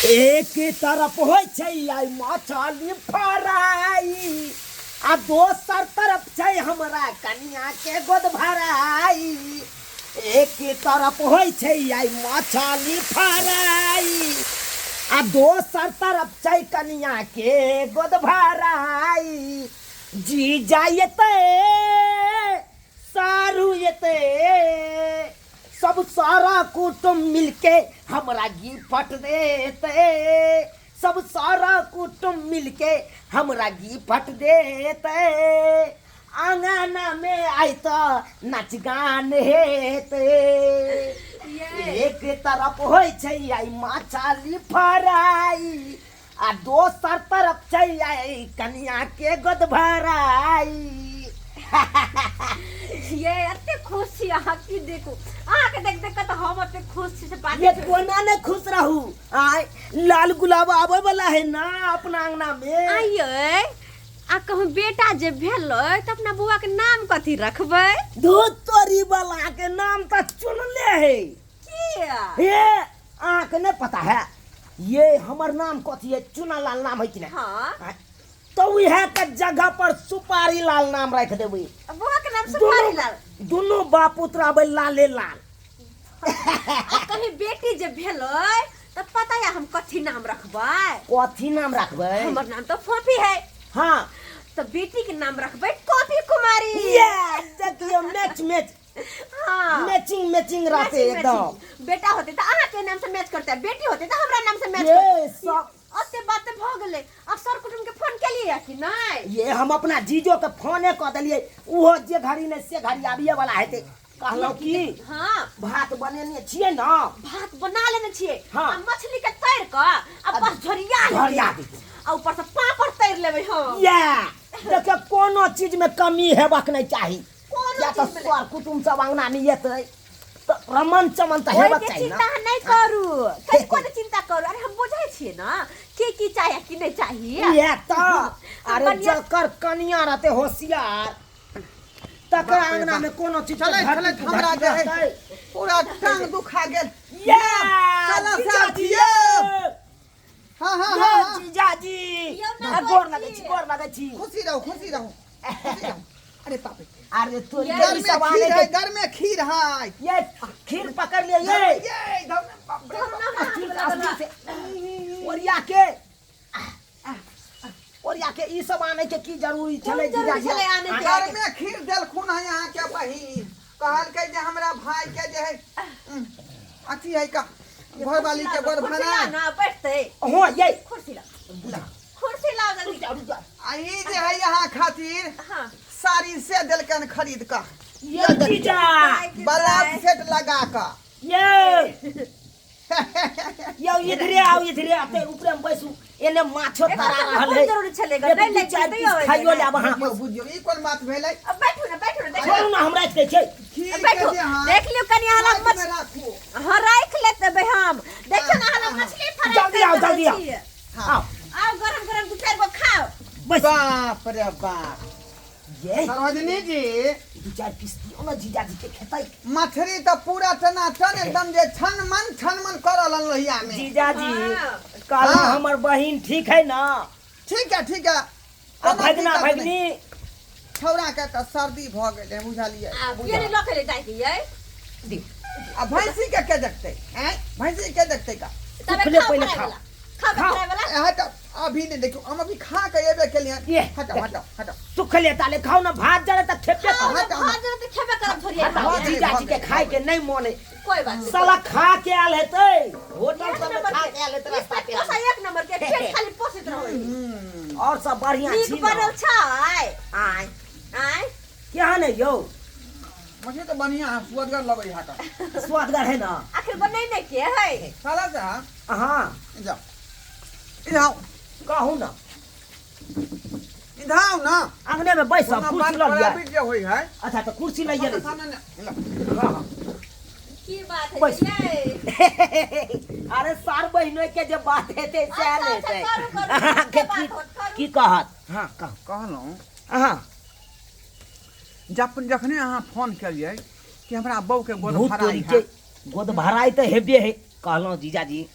एक तरफ होइ छै आई मछली फराई आ दोसर तरफ छै हमरा कनिया के गोद भराई। एक तरफ होइ छै आई मछली फराई आ दोसर तरफ छै कनिया के गोद भराई। जीजा एते सारू एते सब सारा कुटुंब मिलके हमरा गिफ्ट देते। सब सारा कुटुंब मिलके हमरा गिफ्ट देते। आंगना में आई तो नाच गान हेते। एक तरफ होइ छै आई मछली फराई आ दोसर तरफ छै आई कनिया के गोद भराई। ये अते खुश छी अहाँ की देखू अहाँ के देख देख के तो हम अते खुश छी से बात ये कोना ने खुश रहू। आय लाल गुलाब आवे वाला है ना अपना अंगना में। आइए आ कहूँ बेटा जे भेलै त अपना बुआ के नाम कथी रखबै? दूध तोरी वाला के नाम तो चुनले है। किया? ये आँख ने पता है ये हमर नाम कथी है? चुना लाल नाम है कि नहीं? हाँ तो वह के जगह पर सुपारी लाल नाम रख देबे। बुआ के नाम सुपारी लाल। दोनों बाप पुत्र आबे लाले लाल। आ कहीं बेटी जे भेलै त पता है हम कथी नाम रखबै? कथी नाम रखबै? हमर नाम तो फोफी है। हाँ तो बेटी के नाम रखबै कॉफी कुमारी। ये देखियो मैच मैच। हाँ मैचिंग मैचिंग रहते एकदम। बेटा होते तो अहाँ के नाम से मैच करते है, बेटी होते तो हमरा नाम से मैच ये करते। सब अते बात भ गेलै। अब सर कुटुम के फोन केलिए कि नहीं? ये हम अपना जीजो के फोने क देलिए। उहो जे घड़ी ने से घड़ी आबिए वाला हेते। कहलो कि हाँ भात बनेने छिए ना। भात बना लेने छिए। हाँ। आ मछली के तैर क अब बस झरिया दे। आ ऊपर से पापड़ तैर लेबै हम। ये देखियो कोनो चीज में कमी हेबाक नहीं चाही। कोनो या तो चीज में सर कुटुम सब अंगना में येते तो रमन चमन तो हेबाक कोई के चाहिए ना। चिंता नहीं करू। कनको ने चिंता करू। अरे हम बुझै छिए ना की चाहिए की नहीं चाहिए। ये तो अरे जकर कनिया रहते होशियार तकर अंगना में कोनो चीज चले चले हमरा जे है पूरा टांग दुखा गेल। ये चला साथी हाँ हाँ ये हाँ जीजाजी यौ ना आ, गोर बैठिए। लगै छी गोर लगै छी। खुशी रहो खुशी रहो खुशी रहो। अरे बाप रे अरे तो ये घर ये में सब खीर आने है के घर में खीर है। ये खीर पकड़ लिए ये इधर में बाप रे बाप। अस्थिर से ओरिया के ओरिया के ई सब आने के की जरूरी छले जरूरी छले आने के? घर में खीर देलखुन है यहाँ के बहिन कहल के जे हमरा भाई के जे है अथी है का घर वाली के गोद कुर्सी भरा ला ना बैठते। हो ये कुर्सी ला कुर्सी ला जल्दी। आई जे है यहाँ खातिर हाँ साड़ी से देलकन खरीद का ये जीजा बलाब सेट लगा का। ये यो इधरे आओ इधरे आते ऊपर में बैसू एने माछो तरा रहल है। जरूरी छले ये नहीं दू चार पीस खाइयो ले वहां बुझियो बुझियो ई कोन बात भेलै? अब बैठो ना देखो। छोड़ू ना हमरा के छै। खीर के बैठो जे हाँ देख लियो कनी हाला साइड में मछ राखू। हाँ राख लेते बे हम। देखो ना हाला मछली फ्राई जल्दी आओ, जल्दी आओ। हाँ आओ गरम गरम दो चार गो खाओ। बस बाप रे बाप। ये सरोजनी जी दू चार पीस दियो ना जीजा जी के खेतै। मछली तो पूरा टनाटन एकदम जे छन मन करल लोहिया में। जीजा जी हाँ। कल हाँ। हमर बहिन ठीक है ना? ठीक है ठीक है। आ कोनो भगना दिक्कत नहीं। भगनी छौरा के तो सर्दी भ गेलै बुझलिए। आ ये नहीं लखे ले जाए के ये। आ भैंसी के देखते हैं भैंसी के देखते का तबे सुखले खाओ पहले फ्राई खाओ। वाला। खाओ खाओ। फ्राई वाला। हटो अभी नहीं देखो हम अभी खा के एबे के लिए। ये हटो हटो हटो सुखले ताले खाओ ना भात जरे त खेपे खाओ कर। ना भात जरा तो खेबे करब थोड़ी हटाओ जीजा जी के खाए के नहीं मोने। कोई बात नहीं। साला खा के आल हेतै होटल एक सब में नंबर खा के- के आल हेतै इस रास्ता पे। पैसा एक नंबर के पेट खाली पोसित रहो। और सब बढ़िया नीक छी बनल ना। छै। आय आय क्या ने यो मुझे तो बढ़िया है सुअदगर लगे हटा। स्वादगर है ना? आखिर बनैने के है? साला सा हां जाओ इधर कहू ना इधर आओ ना। अंगने में बैस कोनो कुर्सी बात ल लिया। बराबर जे होई है। अच्छा तो कुर्सी ले ले। सामने ले। हां की बात है बस। ये? अरे सार बहिनो के जे बात हेते से अच्छा, लेते। अच्छा, करू, के बात होत, करू। की कहत? हां कह। कहलौं हां जखने अहाँ फोन करिए कि हमरा बहू के गोद भूत भराई तोरी के है। गोद भराई तो हेबे है कहलो जीजा जी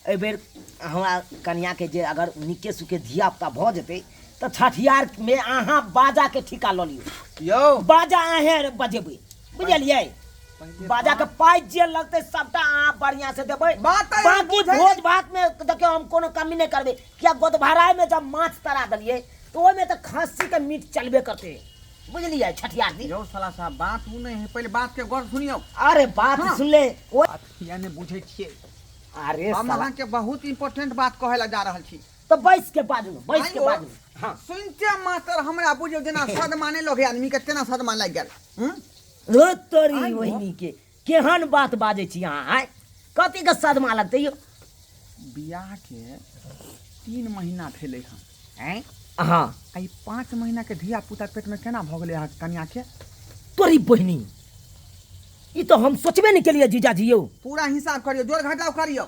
एहि बेर हमरा कन्या के जे अगर निके सुके धिया पुता भऽ जेतै तऽ छठियार में अहाँ बाजा के ठिका लऽ लियौ यौ बाजा अहें बजेबै बुझलियै बाजा के पाइ जे लगतै सबटा अहाँ बढ़िया से देबै बात तऽ बाकी बुझै भोज भात में देखियौ हम कोनो कमी नहीं करबै किया गोदभराय में जब माछ तरा देलियै तो ओहिमे तऽ खस्सी के मीट चलबे करतै बुझलियै छठियार दिन यौ साला साहब बात उ नहीं है पहले बात के गौर सुनियो अरे बात हाँ। सुन ले ओ यानी बुझै छियै अरे हम साला अहाँ के बहुत इंपोर्टेंट बात कहै ला जा रहल छी तो बैस के बाजू बैस के आइयो, बाजू हाँ सुनते मात्र हमरा बुझियो जेना सदमा नहीं लगे आदमी के तेना सदमा लागि गेल रो तोरी आइयो। वहिनी के केहन बात बाजै छी अहाँ आय कथी के सदमा लगतै यौ बियाह के 3 महीना भेलै हन हैं हाँ आई 5 महीना के धिया पुता पेट में केना भ गेलै अहाँ कन्या के तोरी बहिनी ई तो हम सोचबे नहीं केलिए जीजाजी यौ पूरा हिसाब करियो जोड़ घटाव करियो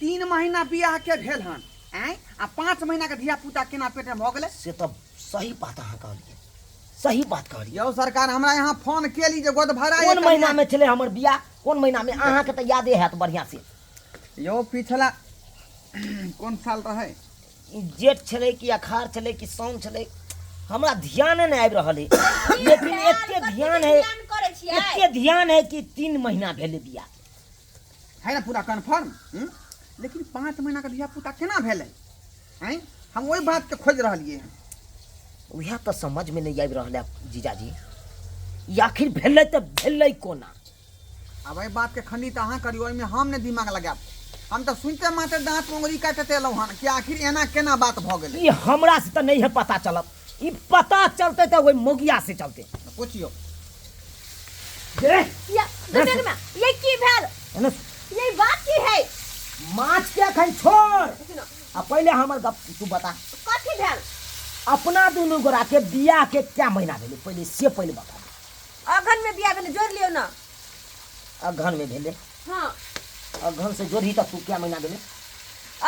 3 महीना बियाह के भेल हन हैं आ 5 महीना के धिया पुता केना पेट में भ गेलै से तो सही बात अहाँ कहलिए सही बात कहलिए यौ सरकार हमरा यहाँ फोन केली जे गोद भरा कोन महीना में चले हमर बियाह कोन महीना में अहाँ के तो यादे हैत बढ़िया से यौ पिछला कोन साल रहे ई जेठ छलै कि अखाड़ छलै कि साउन छलै हमरा ध्यान नहीं आबि रहल है लेकिन एते ध्यान है करै छियै एते ध्यान है कि 3 महीना भेले बियाह है ना पूरा कंफर्म लेकिन 5 महीना के धिया पुता केना भेलै हैं हम वही बात के खोज रहलिए हैं वह तो समझ में नहीं आबि रहल है जीजाजी ई आखिर भेलै तऽ भेलै कोना अब एहि बात के खंडित अहाँ करियो ओहिमे हम ने दिमाग लगाब हम तो सुनते मात्र दांत मोंगरी काटते एलहुँ हन कि आखिर एना केना बात भ गेलै ई हमरा से तो नहीं है पता चलत ई पता चलते तो वही मोगिया से चलते पूछियो ये या दिमाग में ये की भेल एने ये बात की है माछ के अखन छोड़ सुनो आ पहले हमर गप तू बता कथी भेल अपना दुनू गोरा के बियाह के क्या महीना भेले पहले से पहले बता दे अगन में बियाह भेल जोड़ लियो ना अगहन में भेले हाँ अगहन से जोड़ही तक तू क्या महीना भेले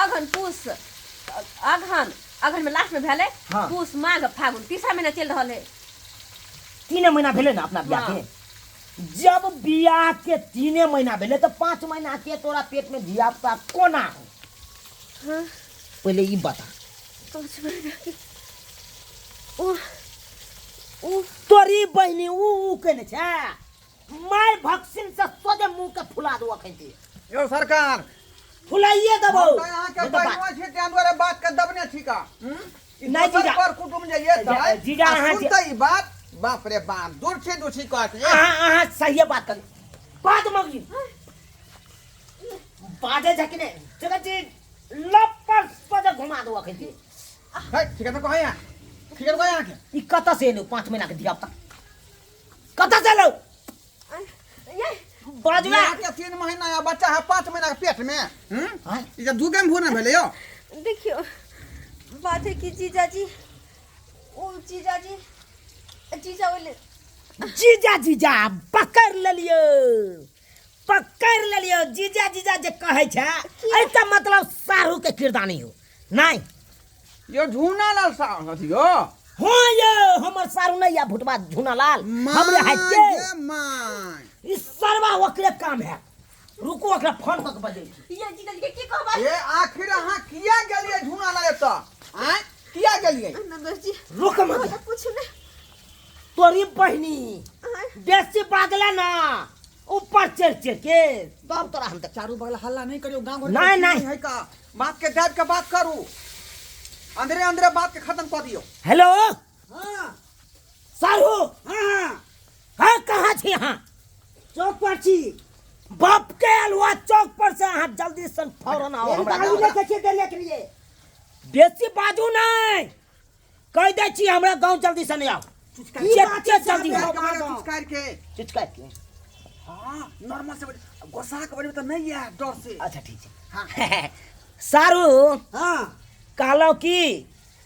अगहन पूस अगहन अगहन में लास्ट में भेले हाँ। पूस माघ फागुन तीसरा महीना चल रहा है 3 महीना भेले ना अपना बियाह के जब बियाह के 3 महीना भेले तो 5 महीना के तोरा पेट में धिया पुता कोना हो हाँ पहले ई बता 5 महीना की ओ ओ तोरी बहनी ऊ केने छै माय भक्सिन से सोजे मुंह के फुला दो अखन ते यौ सरकार फुलाइए देबो हम तो यहाँ के बहनवा छी तें दुआरे बात के दबने छी का नहीं जीजा। पर कुटुम जे ये छै जीजा, आ अहाँ सुनते ई बात बाप रे बाप दूर छी कहत अहाँ सही बात कर बात मगी बाजे छै कि नहीं जगह जी लपर सोजे घुमा दो अखन ते है ठीक है तो कहया ठीक है तो कहया के ई कत से एलो 5 महीना के धिया पुता कत से एलो ये बाजवा बियाह के 3 महीना या बच्चा है 5 महीना के पेट में हाँ? ई जे दुगम भूना भेले यो देखियो बात है कि जीजाजी ओ जीजाजी जीजा बोले जीजा जीजा पकड़ लेलियो जीजा जीजा जे कहै छै एता मतलब सारू के किरदानी हो नहीं यो झूना लाल साहब यो हाँ ये हमर सारू नहीं या भुटबा झुना लाल हमरे हाथ के माय ई सरवा ओकरे काम है रुको ओकरा फोन तक बजे ये जीजाजी के की कहबा ए आखिर अहाँ किया गेलिए झूना लाल त हैं किया गेलिए नंदोस जी रुक मत पूछू ना तोरी बहनी बेसी बादला ना ऊपर चढ़ के तब तोरा हम तक चारू बगल हल्ला नहीं करियो गांव घर नहीं, नहीं। है का बात के दाब के बात करू अंदरे अंदरे बात के खत्म कर दियो हेलो हां सारू हां हाँ कहाँ छी यहाँ चौक पर छी बाप के अलवा चौक पर से अहाँ जल्दी से फौरन आओ हमरा गाँव। कैसे देले के लिए बेसी बाजू नहीं कह दे छी हमरा गांव जल्दी से नहीं आओ जल्दी जल्दी आओ चुचकार के चिचका के हां नॉर्मल से गोसा के बड़े तो नहीं है डर से अच्छा ठीक हाँ। है सारू हां कहलो कि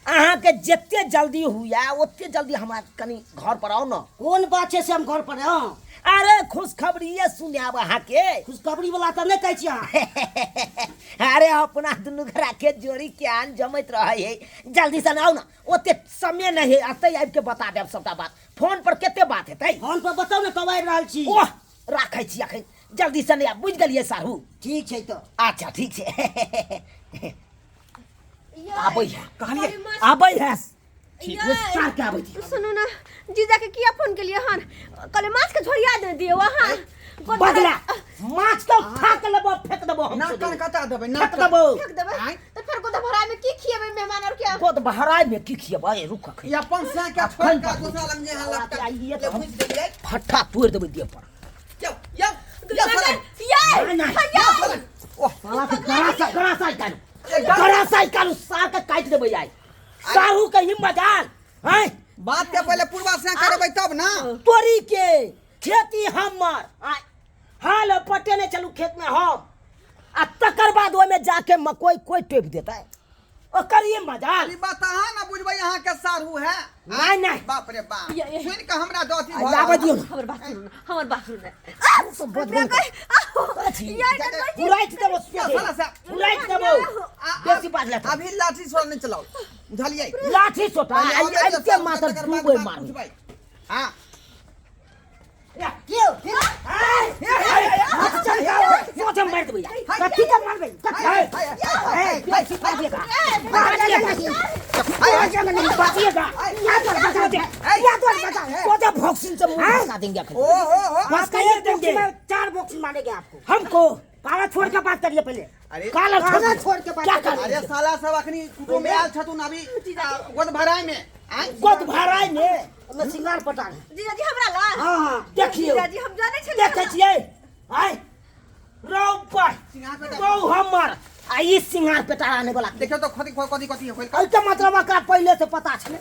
अहाँ के जितने जल्दी हुआ उतने जल्दी हमारा कनी घर पर आओ ना कौन बात छै से हम घर पर हाँ अरे खुशखबरी ये सुनाब अहाँ के खुशखबरी वाला तो नहीं कहै छी अहाँ अरे अपना दुनू घरा के जोड़ी के आन जमैत रहे है जल्दी से आओ ना ओते समय नहीं है अतै आबि के बता देब सबटा बात फोन पर केते बात हेतै फोन पर बताओ ना कब आबि रहल छी ओह राखै छी अखन जल्दी से ले आ बुझ गलिए साहू ठीक है तो अच्छा ठीक है आबै है कहलिए आबै है ठीक वो सार के आबै थी सुनो ना जीजा के किया फोन के लिए हन कल माछ के झोरिया दे दियो वहां बदला माछ तो खा के लेबो फेंक देबो हम नाटन कटा देबै फेंक नाटन देबो फेंक देबै तो फिर गोदा भरा में की खिएबै मेहमान और क्या गोद बहराई में की खिएबै रुक खै या अपन से के छोड़ के दूसरा लग जे हां लगता आइए ले बुझ देलिए फट्टा तोड़ देबै देह पर या ये नहीं ओह साला के गरा सा कालू सार के काट देबै आई साहू के हिम्मत आल हैं बात के पहले पूर्वा से करबै तब ना तोरी के खेती हमर हाल पटेने चलू खेत में हम आ तकर बाद ओमे जाके मकोई कोई टेप देता है ओकर ये मजाल ई बात अहाँ ना बुझबै अहाँ के सारू है नहीं नहीं बाप रे बाप ये। सुन के हमरा दती लाबा दियो हमर बात सुनो हमर बात सुनो तो बहुत बोल ये उराइट देबो साला सा उराइट देबो बेसी बात ले अभी लाठी छोड़ नहीं चलाओ बुझलिए लाठी सोटा ऐसे माथा डूबे मार हां या क्यों सोचे मार देबो कथि का मारबे कथि बेसी बात देगा बातिएगा या तो बता सोचे भोक्सिन से मुंह फंसा देंगे ओ हो बस का एक देंगे 4 बॉक्स मारेंगे आपको हमको काला छोड़ के बात करिए पहले अरे काला काला छोड़ के बात क्या करिए। कर अरे साला सब अखनी कुटुंब में आल छथुन अभी गोद भराई में गोद भराई में मैं सिंगार पटा जीजा जी हमरा ला हां देखिए जीजा जी हम जाने छे देखे छिए आय रौ पर सिंगार पे बहु हमर आई सिंगार पे आने वाला देखो तो कथि कथि होइल आई का मतलब का पहले से पता छले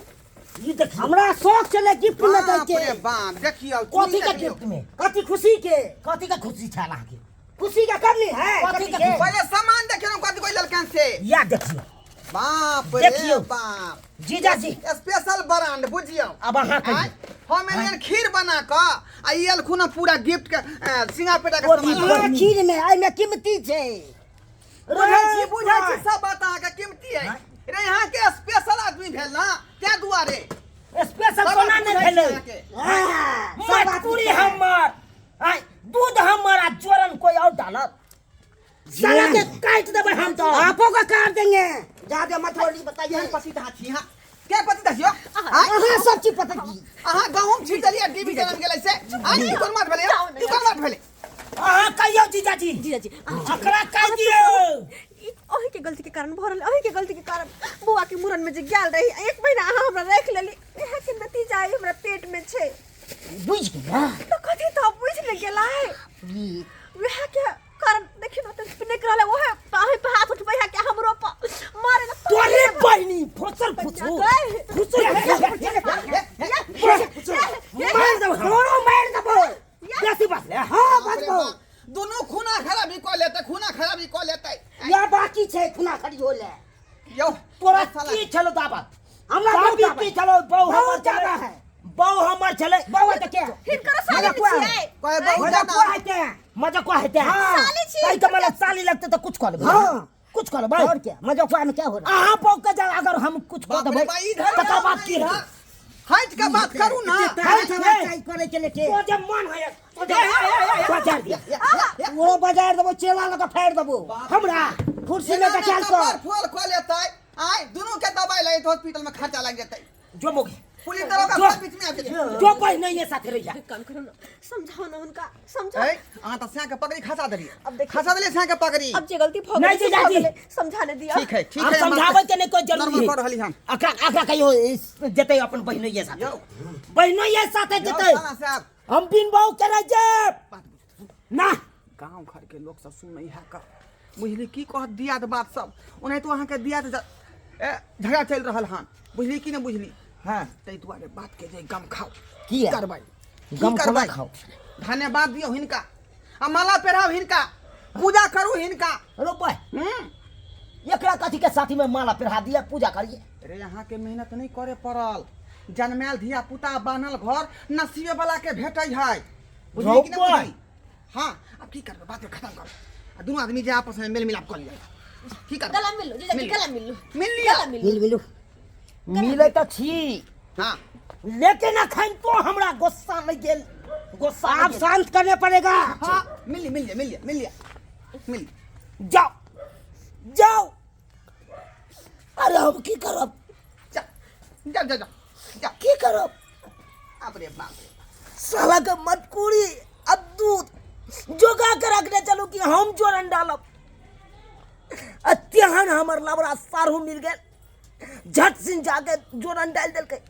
ये देखिए हमरा शौक चले गिफ्ट में दे बाप के रे बाप देखियो कथी का गिफ्ट में कथी खुशी के कथी का खुशी था लागे खुशी का करनी है कथी का के? पहले सामान देखियो कथि कोई ललकन से या देखिए बाप रे देखियो। बाप जीजा जी स्पेशल ब्रांड बुझियो अब अहाँ आय, कहिए हम एलियन खीर बना क आ इयल खुना पूरा गिफ्ट के सिंगार पेटा के कोठी सामान कोठी। खीर में आई में कीमती छे बुझै छी सब बात अहाँ के कीमती है रे यहाँ के स्पेशल आदमी भेल ना ते दुआरे स्पेशल सब कोना बात नहीं बुझै छी भेले अहाँ के। मजबूरी हमर आय दूध हमर आ जोरन कोई और डालत साला के काट देबै हम तो आपो का काट देंगे ज्यादा मत बोली बताइए यहाँ पति धा छी हाँ क्या पति धा छियो अहाँ सब चीज पता की अहाँ गहूम छीट देलिए डीबी जन्म गेलै से आ ई कोन बात भेलै ई कोन बात भेलै अहाँ कहियो जीजा जी जीजा जी अकरा कह दियो ओही के गलती के कारण भरल ओही के गलती के कारण बुआ के मुरन में जे गेल रही 1 महीना अहाँ हमरा राख लेली एहे के नतीजा आई हमरा पेट में छे बुझ गया तो कथी तो बुझ ले गेला है वह के कारण देखि न त निकल ओहे पाही पे हाथ उठबै है के हमरो मारे ना तोरे बहनी फोसर फुसू मार दो हमरो मार दबो बेसी बात ले हां बाप रे बाप। दोनों खूना खराबी को लेते खूना खराबी को लेते या बाकी छे खुना खड़ी हो ले यो तोरा साला की चलो दाबत हमरा बाबी बहुत की चलो बहु बहुत हमर ज्यादा चले है बहु हमर चले बाबा तो क्या हिनकर साले छियै कोई बहुत मजा को ज्यादा है क्या मजा को है क्या साली छी। कई कमला साली लगते तो कुछ कर दे हाँ। कुछ कर भाई और क्या मजा को में क्या हो रहा अहाँ पौक जा अगर हम कुछ कर बाप देबै रे भाई इधर तकर बाद की है हट के बात करू ना है करे के लेके तो जब मन है तो जब बाजार दिया वो बाजार देबो चेला लगा फेर देबो हमरा कुर्सी में बैठल पर कर फूल को लेते आय दोनों के दवाई ले तो हॉस्पिटल में खर्चा लग जाते जो मोगी पुलिस दरोगा जो- सब बीच में आ जाते जो भाई नहीं है साथ रह जा काम करो ना समझाओ ना उनका समझाओ ए आहा त स्या के पकड़ी खसा देली अब देखिए। खसा देली स्या के पकड़ी अब जे गलती भो नहीं गई जीजा जी। समझाने दिया ठीक है ठीक हम है समझावे के नहीं कोई जरूरी नॉर्मल है कर रहली हम अकरा अकरा कहियो जते अपन बहिनो ये साथ यो बहिनो ये साथ यो जते साला साहब हम बिन बहु करे जे ना गांव घर के लोग सब सुनै है का बुझली की कह दिया त बात सब ओने तो अहाँ के दिया त झगड़ा चल रहल हन बुझली कि न बुझली हां तै दुआरे बात के जे गम खाओ की है करबै गम करबै खाओ धन्यवाद दियो हिनका आ माला पहिराव हिनका पूजा करू हिनका रोपे हम्म एकरा कथी के साथी में माला पहिरा दिया पूजा करिए अरे यहाँ के मेहनत नहीं करे पड़ल जन्मैल धिया पुता बान्हल घर नसीबे वाला के भेटै है बुझली कि रोपै। नहीं बुझली? हाँ अब की करबै बात खत्म कर आ दुनू आदमी जे आपस में मेल मिलाप कर लिया की करबै गला मिल लो जीजा जी गला मिल लो मिल लिया गला मिल लो मिल मिलू मिले तो छी हाँ लेकिन अखन तो हमरा गुस्सा नहीं गेल गुस्सा आप शांत करने पड़ेगा। हाँ मिल लिया जाओ जाओ। अरे हम की करब, जा की करब? बाप रे बाप रे। साला का मटकूरी अब दूध जोगा के रखने चलो कि हम जोरन डालब। अत्यहन हमर लबड़ा सारू मिल गए, झट सिन जाके जोरन डाल दिल के।